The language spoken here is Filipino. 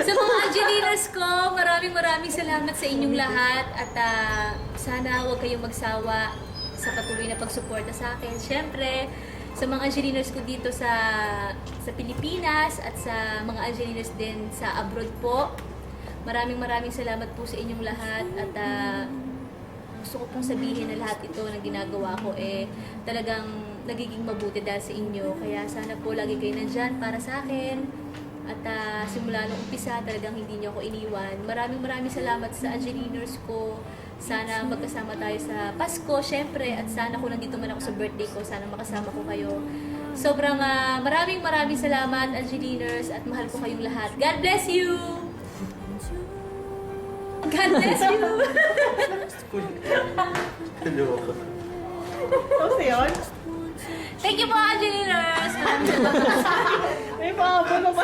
Sa mga Angelinas ko, maraming salamat sa inyong lahat at sana huwag kayong magsawa sa patuloy na pagsuporta sa akin. Siyempre, sa mga Angelinas ko dito sa Pilipinas at sa mga Angelinas din sa abroad po, maraming salamat po sa inyong lahat at gusto ko pong sabihin na lahat ito na ginagawa ko talagang nagiging mabuti dahil sa inyo. Kaya sana po lagi kayo nandyan para sa akin. At simula nung umpisa, talagang hindi niyo ako iniwan. Maraming salamat sa Angeliners ko. Sana magkasama tayo sa Pasko, syempre. At sana kung nandito man ako sa birthday ko, sana makasama ko kayo. Sobrang maraming salamat, Angeliners. At mahal ko kayong lahat. God bless you! God bless you! Ano? Tapos yun? Thank you po, Angeliners! Maraming salamat. May pahabol na ba?